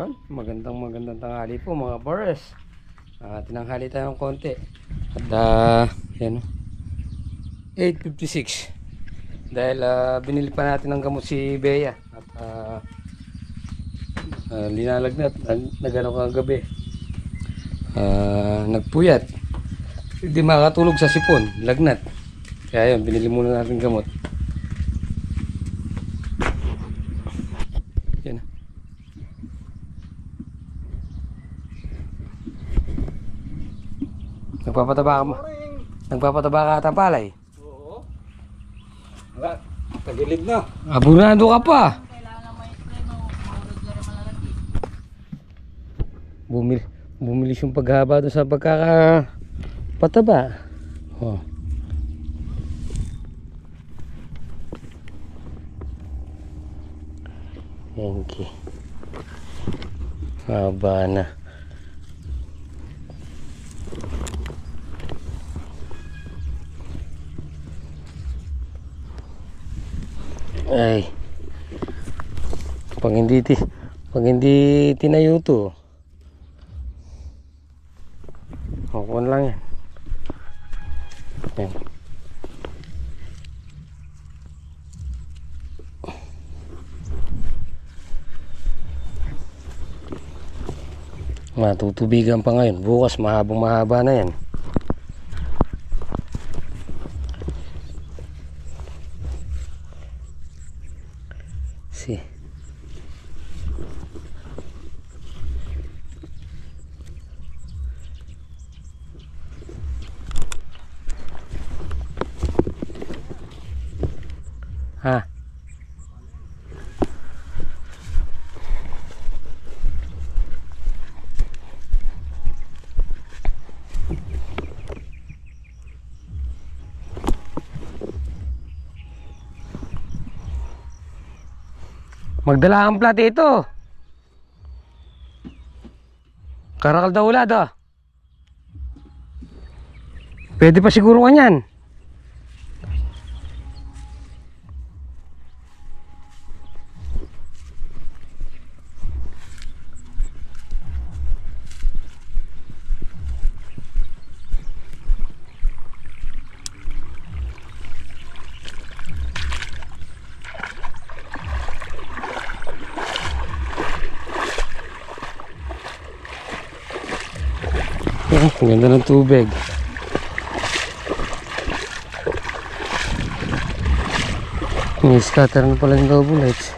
Yun, magandang tanghali po mga boys. Tinanghali tayo ng konti. At yan, 8:56. Dahil binili pa natin ng gamot si Bea. At linalagnat, nagano kagabi. Nagpuyat. Hindi makatulog sa sipon, lagnat. Kaya yun, binili muna natin gamot. Yan. Nagpapataba ka ata palay. Oo. Wala, tagilid na. Abunado ka pa. Bumilis yung paghaba doon sa pagkakapataba. Oh. Thank you. Haba na. Ay. Pag hindi tinayo to. Huwag lang yan. Yan. Matutubigan pa ngayon. Bukas mahaba na yan. See. Ha. Magdala ang plat ito. Karakal daw ulad ah. Pwede pa siguro kanyan. Ang ganda ng tubig. May scatter na pala yung double lights.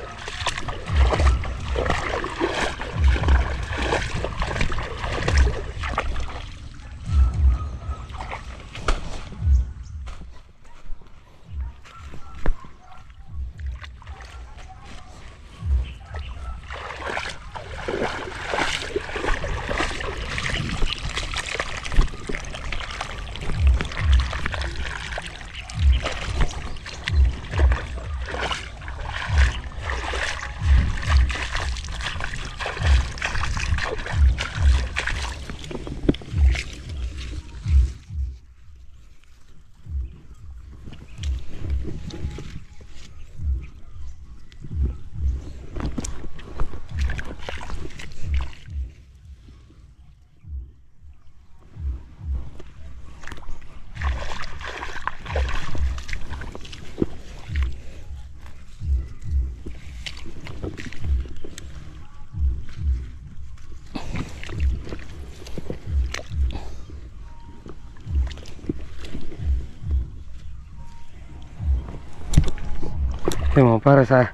Yun mo, para sa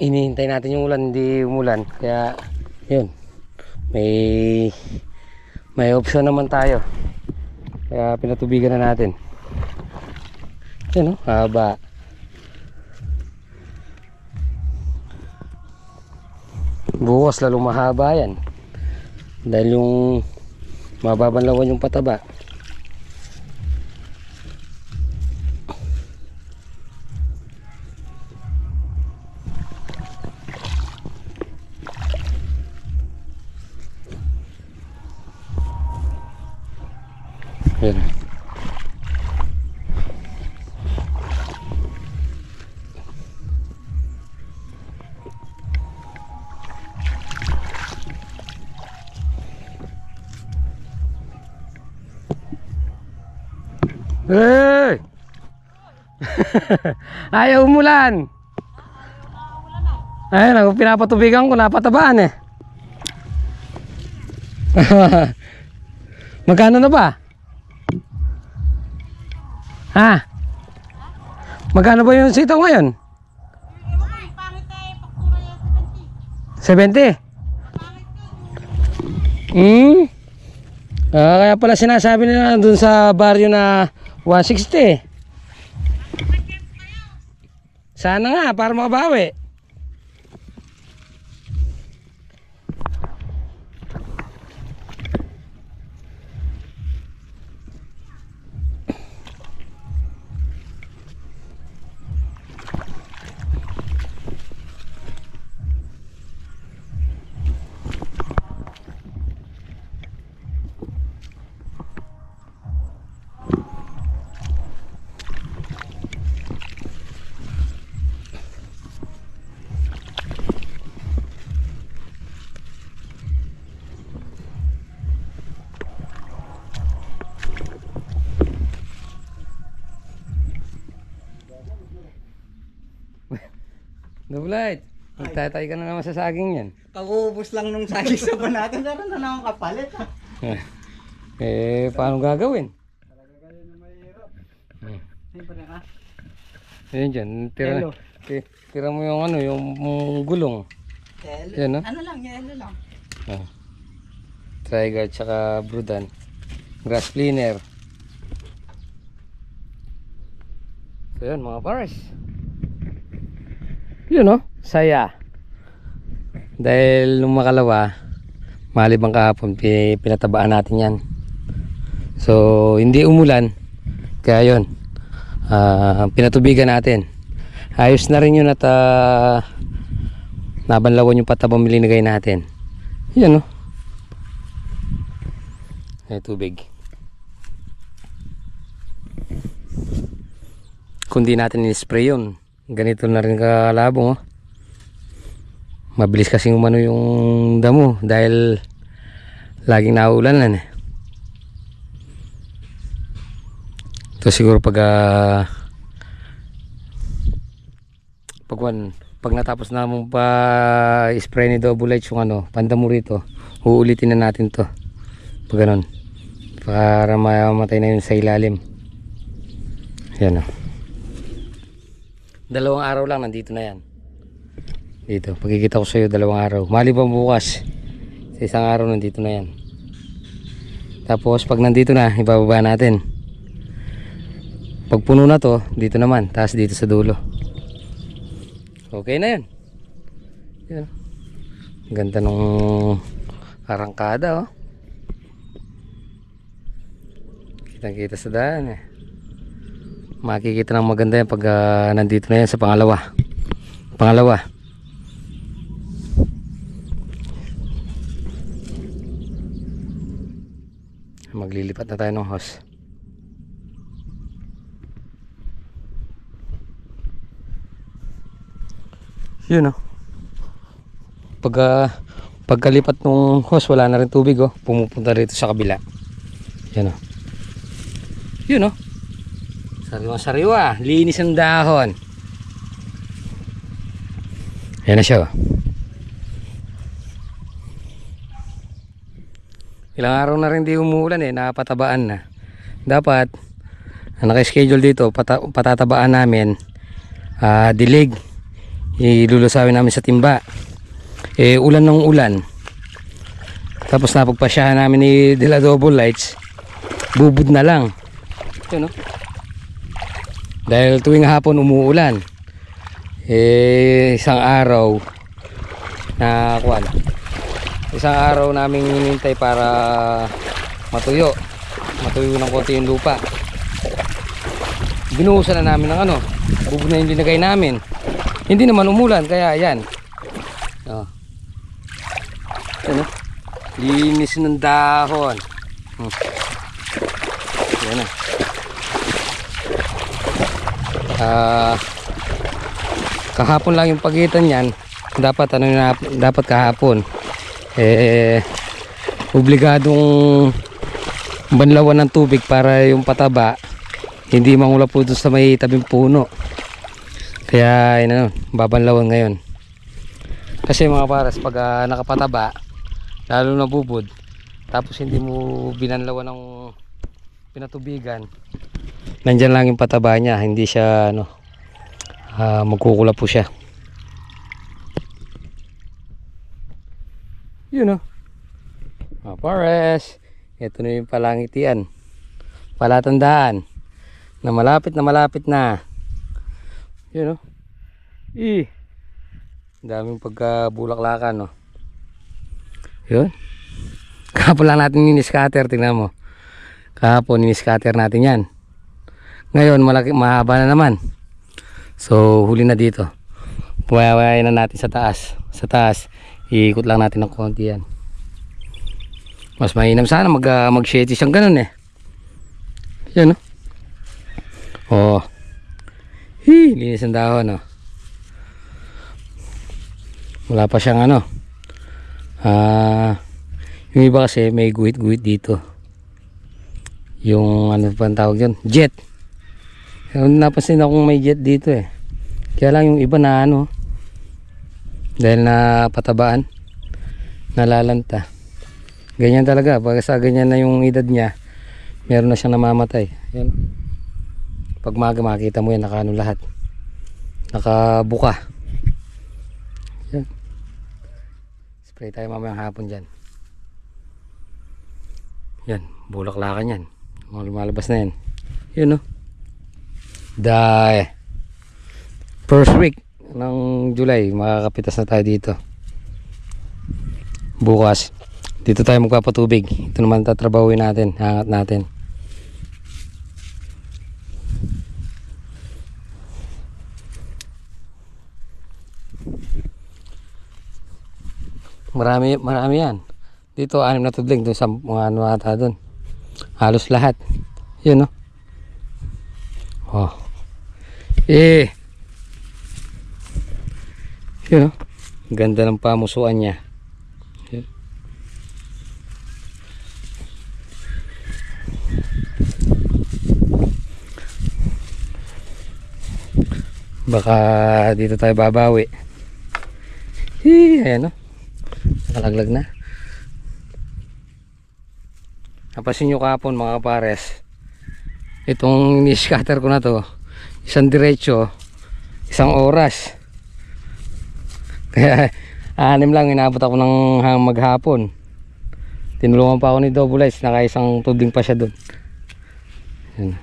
inihintay natin yung ulan, hindi umulan. Kaya yun, may option naman tayo. Kaya pinatubigan na natin. Yun o, haba. Bukas lalo mahaba yan. Dahil yung mababanlawan yung pataba. Yan. Hey! Ayaw umulan. Ayun, ako pinapatubigan ko, napatabaan eh. Magkano na ba? Ha? Magkano ba yung sitaw ngayon? 70? Kaya pala sinasabi nila dun sa baryo na 160. Sana nga para makabawi. Double-light. Magtatay ka na naman sa saging yan. Kaubos lang nung saging sa natin. Meron na naman kapalit. Paano gagawin? Siyempre ka. Ayan dyan. Tira mo yung yung gulong. Yan, no? Ano lang, yelo lang. Triguard tsaka brudan. Grass cleaner. So yun mga pares. Yun, no? Saya. Dahil nung makalawa, malibang kahapon, pinatabaan natin yan. So hindi umulan. Kaya yun, pinatubigan natin. Ayos na rin yun at nabanlawan yung patabang milinigay natin. Yun, no? Ay, tubig. Kung di natin in-spray yun, ganito na rin kalabong, oh. Mabilis kasing umano yung damo dahil laging nauulanan eh. Ito siguro pag natapos na mong pa spray ni Double Light yung pandamo rito, uulitin na natin to pag ganun, para mamatay na yun sa ilalim. Yan, oh. 2 araw lang nandito na yan. Dito, pagkikita ko sa iyo 2 araw. Maliban bukas, sa 1 araw nandito na yan. Tapos pag nandito na, ibababa natin. Pag puno na to, dito naman, taas dito sa dulo. Okay na yan. Yan. Ganda nung arangkada, oh. Kitang kita sa daan eh. Makikita ng maganda yan pag nandito na yan sa pangalawa. Maglilipat na tayo ng hose. Yun, oh. Pagkalipat ng hose, wala na rin tubig, oh. Pumupunta rito sa kabila. Yan, oh. Yun, oh. Sariwa, linis ng dahon. Ayan na siya, oh. Ilang araw na rin di umuulan eh, napatabaan na. Dapat naka-schedule dito, patatabaan namin dilig, ilulusawin namin sa timba. Ulan ng ulan. Tapos napagpasyahan namin ni Dela Double Lights, bubud na lang. Ito, no? Dahil tuwing hapon umuulan, isang araw naming hinintay para matuyo ng konti yung lupa. Binuhusan na namin ng bubud na yung linagay namin. Hindi naman umulan, kaya yan, oh. Yan, linis ng dahon. Yan, kahapon lang yung pagitan yan. Dapat kahapon obligadong banlawan ng tubig para yung pataba hindi mangula po doon sa may tabing puno. Kaya yun, babanlawan ngayon. Kasi mga pares, pag nakapataba, lalo na bubod, tapos hindi mo binanlawan ng pinatubigan, nandyan lang yung pataba niya, hindi siya magkukula po siya. Yun mga pares, ito na yung palangitian, palatandaan na malapit na. Yun daming pagkabulaklakan yun. Kahapon lang natin ni-scatter, tingnan mo. Kahapon ni-scatter natin yan. Ngayon malaki, mahaba na naman. So huli na dito. Pumayawain na natin sa taas. Sa taas, iikot lang natin ng konti yan. Mas mainam sana mag-shetis ang ganun Yan linis ang dahon wala pa siyang yung iba kasi may guhit-guhit dito, yung pa ang tawag yun, jet. Napansin akong may jet dito kaya lang yung iba na dahil na patabaan, nalalanta. Ganyan talaga, pag sa ganyan na yung edad niya, meron na siyang namamatay. Yan. Pag makita mo yan, lahat nakabuka. Yan. Spray tayo mamayang hapon dyan. Yan, bulaklakan yan, lumalabas na yan. Yun dahil first week ng July makakapitas na tayo dito. Bukas dito tayo magpapatubig. Ito naman tatrabawin natin, hangat natin. Marami yan. Dito 6 na tudling, doon sa mga ata doon. Halos lahat. Yun yun ganda ng pamusuan niya. Yun. Baka dito tayo babawi. Ayan nakalaglag na. Napasin nyo kahapon mga pares, itong ni-scatter ko na to, isang diretso, 1 oras. Kaya 6 lang inabot ako ng maghapon. Tinulungan pa ako ni Double Lights, naka isang tubing pa siya doon. Yan.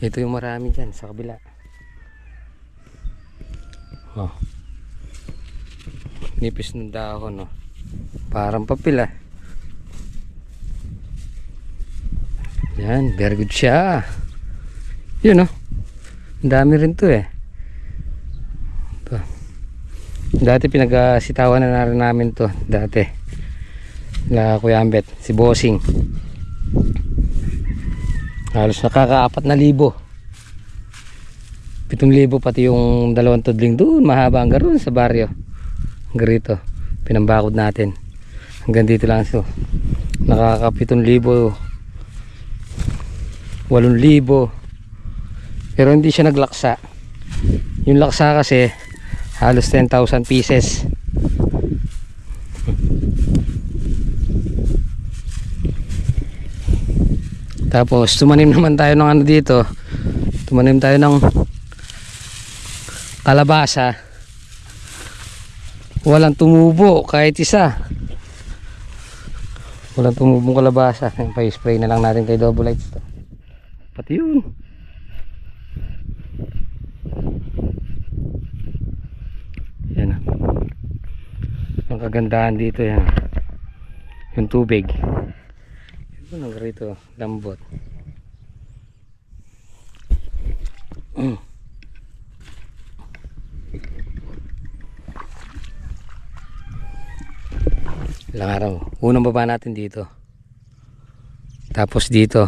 Ito yung marami dyan sa kabila. Nipis ng dahon parang papel yan, very good siya. Yun ang dami rin to ito. Dati pinagsitawan na rin namin to dati na Kuya Ambet, si Bossing. Halos nakaka-4,000, 7,000 pati yung 2 tudling doon, mahaba hanggang roon sa baryo. Hanggang rito pinambakod natin, hanggang dito lang nakaka 7,000, 8,000. Pero hindi siya naglaksa. Yung laksa kasi halos 10,000 pieces. Tapos tumanim naman tayo ng dito, tumanim tayo ng kalabasa. Walang tumubo kahit isa. Walang tumubong kalabasa. Pa-spray na lang natin kay Double Lights to. Pati yun. Yan ang kagandahan dito yan. Yung tubig. Ito nang rito, lambot. Ilang araw. Unang baba natin dito. Tapos dito.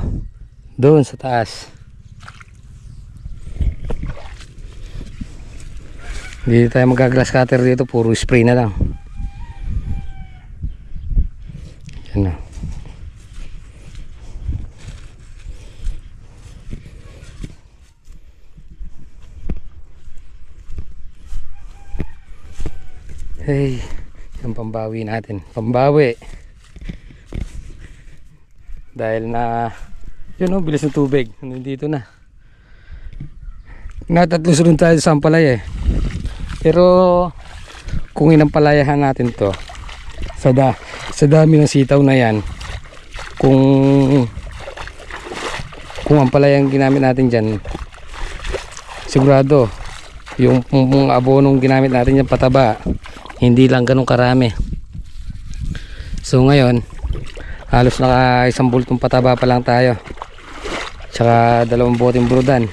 Doon sa taas. Hindi tayo mag-grass cutter dito. Puro spray na lang. Hey, yung pambawi natin. Pambawi. Dahil na, yun o, bilis ng tubig. Nandito na. Natatlo sunod tayo sa Ampalaya eh. Pero, kung inampalayahan natin to, sa dami ng sitaw na yan, kung ampalaya ang ginamit natin dyan, sigurado, yung abonong ginamit natin dyan pataba, hindi lang ganun karami. So ngayon halos naka isang bultong pataba pa lang tayo, tsaka 2 boteng brudan.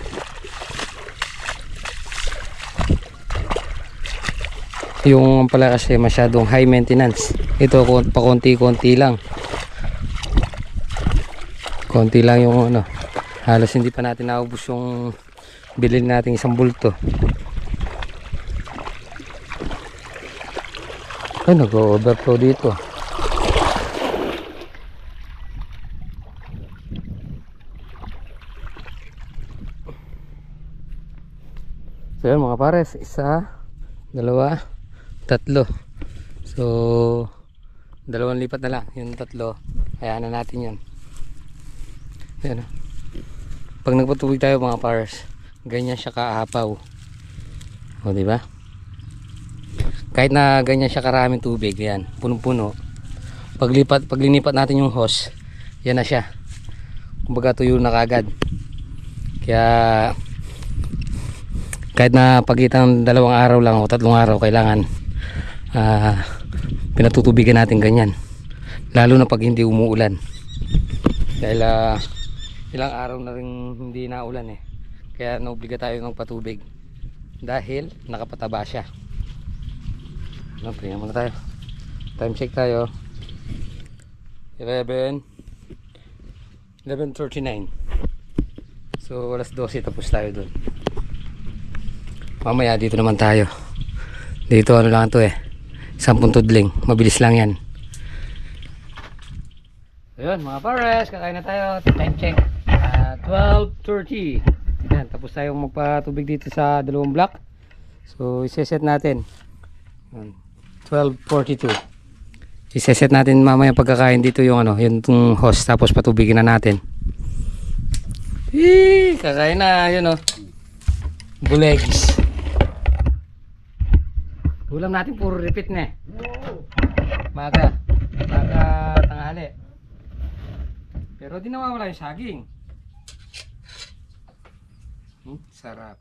Yung pala kasi masyadong high maintenance. Ito pa konti-konti lang, konti lang yung ano, halos hindi pa natin naubos yung bilhin natin 1 bulto. Ay, nag-overflow dito. So yun mga pares, 1, 2, 3. So 2 lipat na lang, yung 3 hayaan na natin yun. Ayan, pag nagpatubig tayo mga pares, ganyan siya kaapaw. O diba? Kahit na ganyan siya karaming tubig, yan, punong-puno. Pag linipat natin yung hose, yan na siya. Kumbaga tuyo na kagad. Kaya kahit na pagitan 2 araw lang o 3 araw, kailangan pinatutubigan natin ganyan. Lalo na pag hindi umuulan. Dahil ilang araw na rin hindi naulan eh. Kaya naobliga tayo magpatubig. Dahil nakapataba siya. No, tingnan muna tayo. Time check tayo. 11:39. So alas 12 tapos tayo dun. Mamaya dito naman tayo. Dito ano lang to eh, 10 tudling. Mabilis lang yan. Ayun mga pares, kakain na tayo. Time check 12:30. Yan, tapos tayong magpatubig dito sa 2 block. So iseset natin 12:42. Iseset natin mamaya pagkakain dito yung ano, yung hose, tapos patubigin na natin. Kakain na, yun oh. Bulegs. Ulam natin puro repeat na eh. Maga tanghali. Pero di nawawala yung saging. Sarap.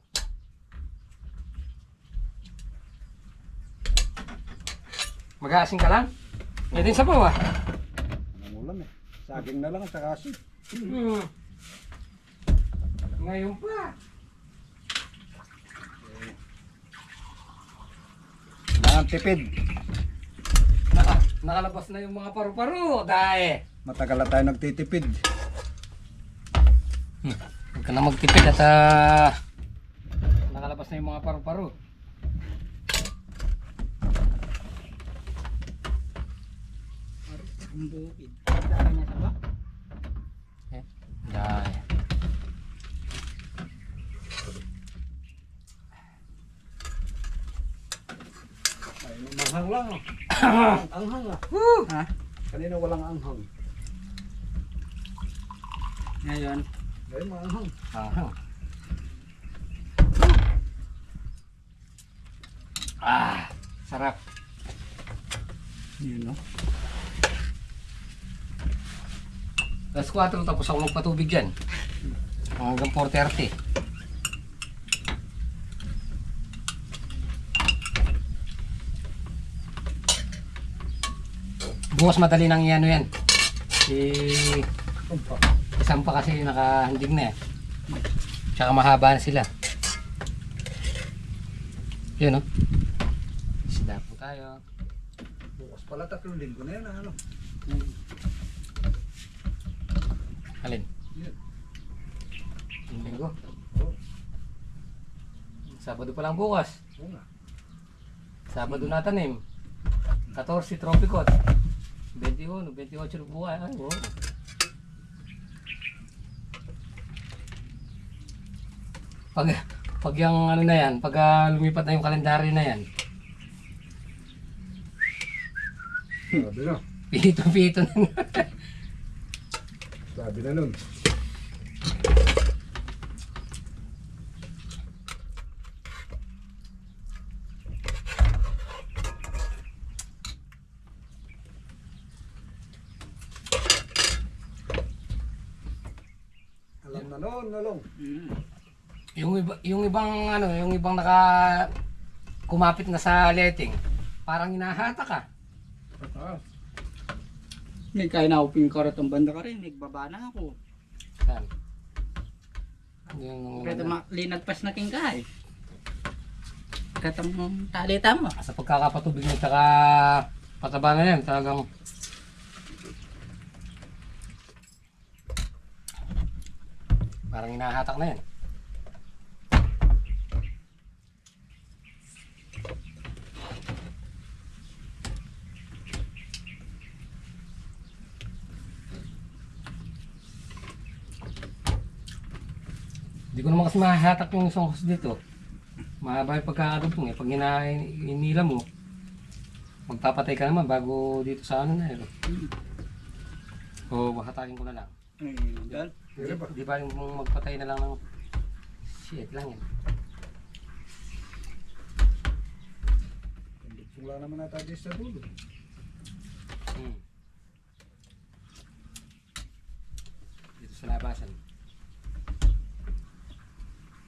Mag-aasing ka lang? Yan din sa bawa. Ang ulam eh. Saging na lang at saka asin. Ngayon pa. Tipid. Nakalabas na yung mga paru-paro. Dahil Matagal na tayo nagtitipid. huwag ka na magtipid at nakalabas na yung mga paru-paro. Ang bukid. Dahil niya sa ba? Dahil Ay, manghang lang. Anghang ah. Ha? Kanina walang anghang. Ngayon. Ngayon manghang. Sarap. Yun no? Alas 4 tapos ako magpatubig dyan. Hanggang 4:30. Bukas madali nang iano yan. Isang pa kasi nakahandig na eh. Tsaka mahaba na sila. Yun no? Isda po tayo. Bukas pala 3 linggo na yan ano. Alin? Yan. Yung linggo. Oo. Sabado pa lang bukas. Oo nga. Sabado na tanim. 14 tropicot. 21, 28 buhay. Ay, wow. Pag yung ano na yan, pag lumipat na yung kalendaryo na yan, Sabi na. Pito-pito na. Sabi na nun. Alam na nun, nalong. Yung ibang ano, yung ibang naka kumapit na sa letting, parang hinahata ka. Pataas. May kaya na ako pingkarat ang banda ka rin. Nagbaba na ako. Saan? Yung Pero linagpas na king kay. Katang talita mo. sa pagkakapatubig mo tsaka pataba na yan, talagang parang hinahatak na yan. Hindi ko naman kasi mahahatak yung isang hose dito. Mahaba yung pagkakadugtong eh. Pag hinila mo, magpapatay ka naman bago dito sa ano na yun. O hatakin ko na lang. Yan. Di ba yung magpatay na lang ng shit lang yan. Wala naman na tayo sa dulo. Dito sa labasan.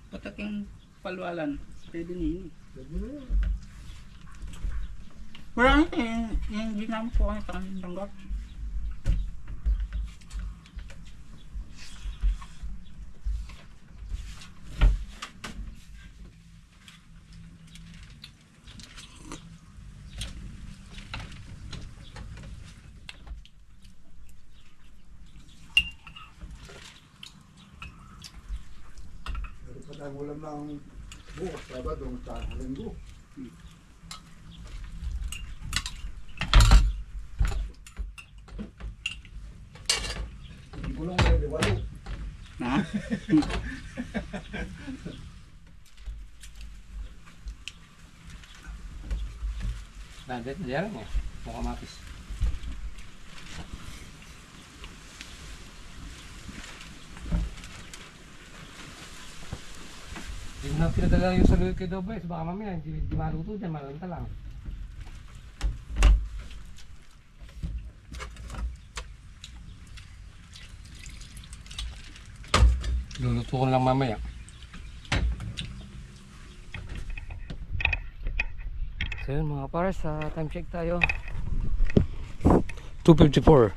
Pataking palwalan. Pwede nini. Sabi na yun. Wala yung ginamit ko ang tanggap. Pero pa tayo ulam ng bukas, Sabado, sa Linggo. Hindi ko lang may walo. Na? Nandiyan na yan eh. Mukhang mapis. Hindi na pinadala yung saluyo kay Dobles. Baka mamaya hindi maluto dyan. Malanta lang. Luluto ko lang mamaya. So yun mga pares, time check tayo. 2:54.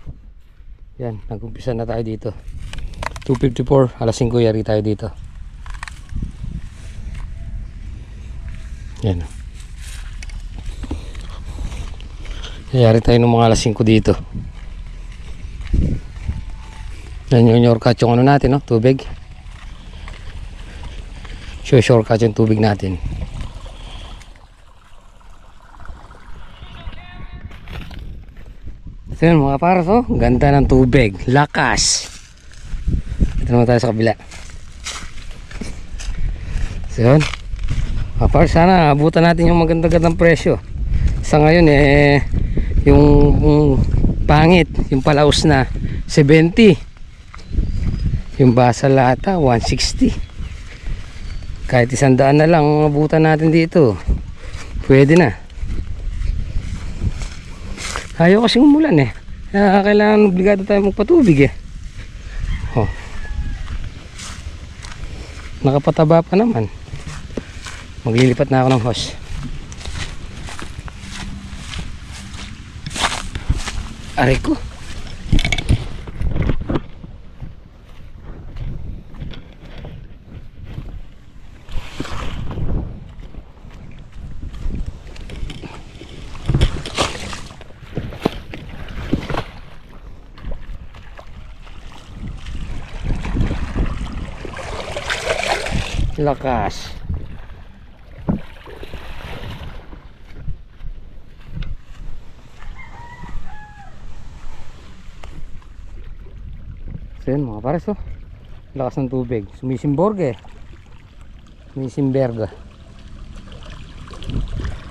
Yan, nag-umpisa na tayo dito. 2:54, alas 5 yari tayo dito. Yan. Yari tayo ng mga alas 5 dito. Yan yung shortcut yung ano natin, no? Tubig. Shortcut yung tubig natin. So yun mga pares, oh, ganda ng tubig, lakas. Ito naman tayo sa kabila. So yun mga pares, sana abutan natin yung maganda-gandang presyo. Sa ngayon yung pangit, yung palaos na 70, yung basa lata 160. Kahit 100 na lang abutan natin dito, pwede na. Ayaw kasing umulan eh. Kaya kailangan obligado tayo magpatubig eh. Oh. Nakapataba pa naman. Maglilipat na ako ng hose. Aray ko. Lakas. So yun mga pares, oh, lakas ng tubig. Sumisimborg eh. Sumisimberga.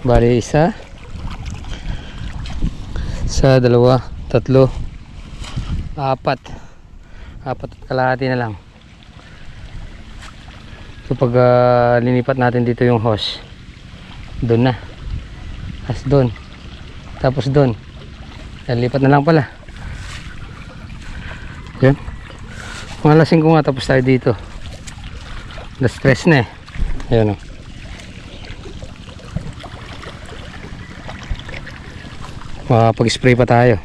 Bali isa Isa, dalawa, tatlo, apat. Apat at kalahati na lang. So pag linipat natin dito yung hose, doon na. As doon. Tapos doon. Lipat na lang pala. Yan. Mga lasing ko nga, tapos tayo dito. Na-stress na eh. Ayan o. Makapag-spray pa tayo.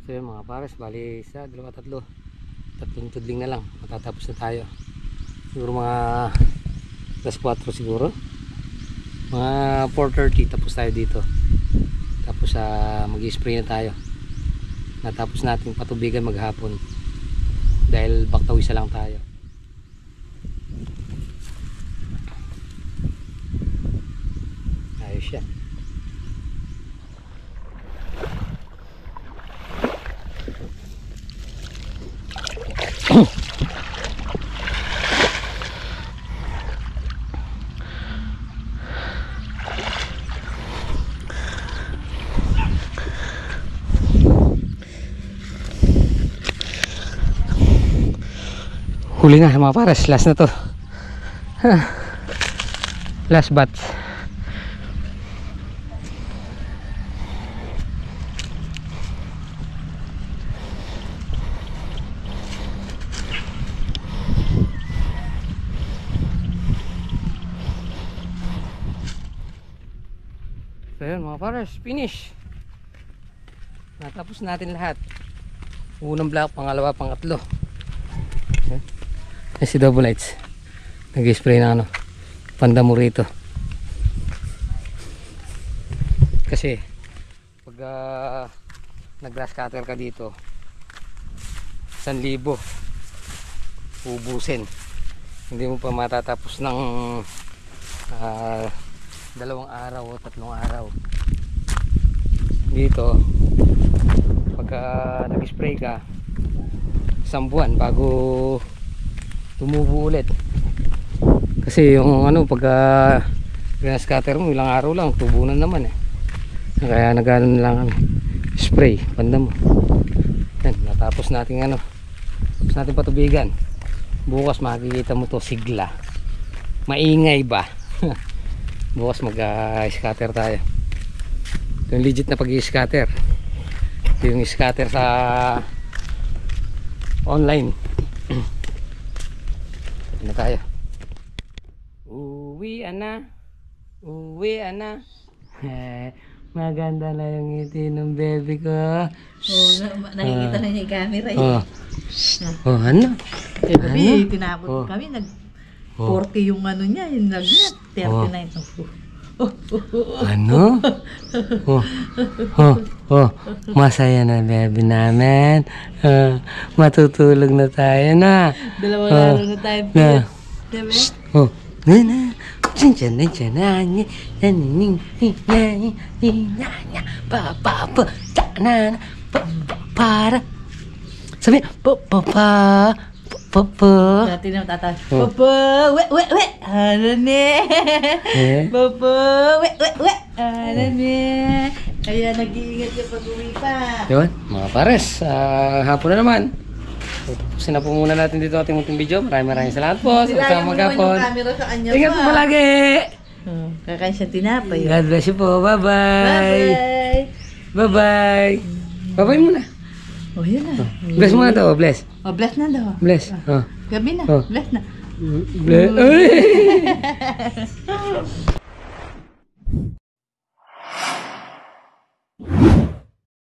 So yun mga pares, bali isa, dalawa, tatlo. Tatlong tudling na lang, matatapos na tayo. Siguro mga alas 4 siguro. Mga 4:30 tapos tayo dito. Tapos mag-spray na tayo. Natapos natin patubigan maghapon. Dahil baktawisa lang tayo. Ayos siya. Huli na mga pares, last na to. Last batch. So yun mga pares, finish. Natapos natin lahat. Unang block, pangalawa, pangatlo. Si Double Lights nag-spray na pandamo rito kasi pag nag-grass cutter ka dito 1,000 ubusin, hindi mo pa matatapos ng 2 araw o 3 araw. Dito pag nag-spray ka 1 buwan bago tumubo ulit, kasi yung pag grass cutter mo ilang araw lang tubo na naman eh. Kaya nagano lang spray pandamo. Yan, natapos natin tapos natin patubigan. Bukas makikita mo to sigla, maingay ba. Bukas mag scatter tayo. Ito yung legit na pag scatter. Ito yung scatter sa online. Na tayo. Uwi na. Maganda na yung ngiti ng baby ko. Nakikita na niya yung camera eh. Ano? Gabi, tinapot kami, 40 yung niya, yung lagnat, 39. Ano? Masaya na baby namin. Matutulog na tayo na. 2 araw na tayo. Diba? Nana. Para sabi Papa. Dati na matatawa. Papa, we. Ano ne? Papa, we. Ano ne? Kaya nag-iingat ka pag uwi pa. Yun, mga pares. Hapon na naman. Tapusin na po muna natin dito ating munting video. Maraming salamat po sa kasama maghapon. Camera sa kanya Ingat po palagi. Kakain siya tinapay. God bless you po. Bye-bye. Bye-bye. Bye-bye. Bye-bye muna. Oh, yun na. Bless muna to. Bless. Oh, bless na daw. Bless. Gabi na. Oh. Bless na. Bless.